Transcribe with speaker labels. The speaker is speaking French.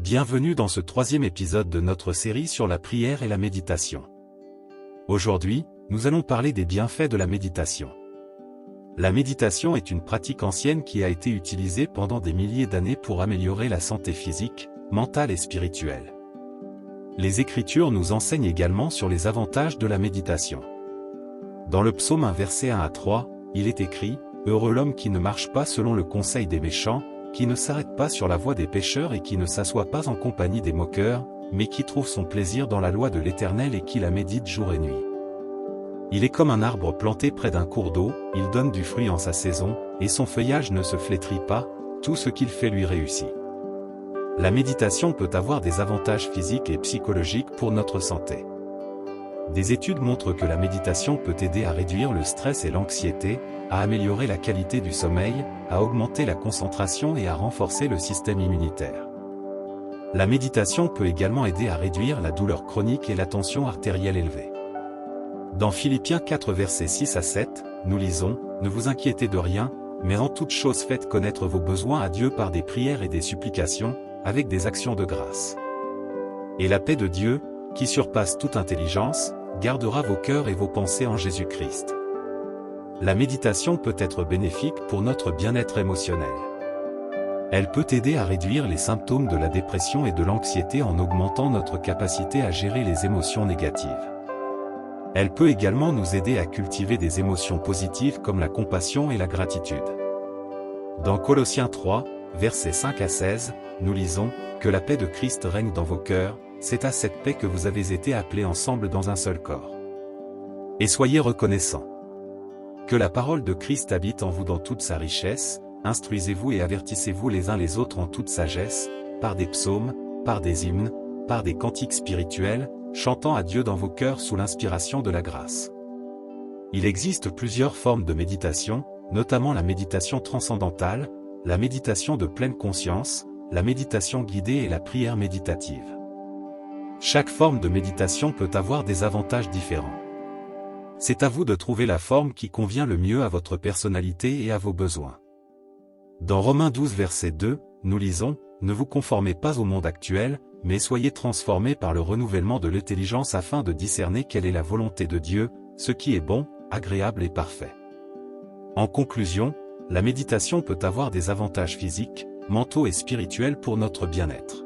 Speaker 1: Bienvenue dans ce troisième épisode de notre série sur la prière et la méditation. Aujourd'hui, nous allons parler des bienfaits de la méditation. La méditation est une pratique ancienne qui a été utilisée pendant des milliers d'années pour améliorer la santé physique, mentale et spirituelle. Les Écritures nous enseignent également sur les avantages de la méditation. Dans le psaume 1 versets 1 à 3, il est écrit « Heureux l'homme qui ne marche pas selon le conseil des méchants, qui ne s'arrête pas sur la voie des pécheurs et qui ne s'assoit pas en compagnie des moqueurs, mais qui trouve son plaisir dans la loi de l'Éternel et qui la médite jour et nuit. Il est comme un arbre planté près d'un cours d'eau, il donne du fruit en sa saison, et son feuillage ne se flétrit pas, tout ce qu'il fait lui réussit. » La méditation peut avoir des avantages physiques et psychologiques pour notre santé. Des études montrent que la méditation peut aider à réduire le stress et l'anxiété, à améliorer la qualité du sommeil, à augmenter la concentration et à renforcer le système immunitaire. La méditation peut également aider à réduire la douleur chronique et la tension artérielle élevée. Dans Philippiens 4 versets 6 à 7, nous lisons « Ne vous inquiétez de rien, mais en toute chose faites connaître vos besoins à Dieu par des prières et des supplications, avec des actions de grâce. Et la paix de Dieu, qui surpasse toute intelligence, gardera vos cœurs et vos pensées en Jésus-Christ. » La méditation peut être bénéfique pour notre bien-être émotionnel. Elle peut aider à réduire les symptômes de la dépression et de l'anxiété en augmentant notre capacité à gérer les émotions négatives. Elle peut également nous aider à cultiver des émotions positives comme la compassion et la gratitude. Dans Colossiens 3, versets 5 à 16, nous lisons « Que la paix de Christ règne dans vos cœurs, c'est à cette paix que vous avez été appelés ensemble dans un seul corps. Et soyez reconnaissants. Que la parole de Christ habite en vous dans toute sa richesse, instruisez-vous et avertissez-vous les uns les autres en toute sagesse, par des psaumes, par des hymnes, par des cantiques spirituels, chantant à Dieu dans vos cœurs sous l'inspiration de la grâce. » Il existe plusieurs formes de méditation, notamment la méditation transcendantale, la méditation de pleine conscience, la méditation guidée et la prière méditative. Chaque forme de méditation peut avoir des avantages différents. C'est à vous de trouver la forme qui convient le mieux à votre personnalité et à vos besoins. Dans Romains 12 verset 2, nous lisons « Ne vous conformez pas au monde actuel, mais soyez transformés par le renouvellement de l'intelligence afin de discerner quelle est la volonté de Dieu, ce qui est bon, agréable et parfait. » En conclusion, la méditation peut avoir des avantages physiques, mentaux et spirituels pour notre bien-être.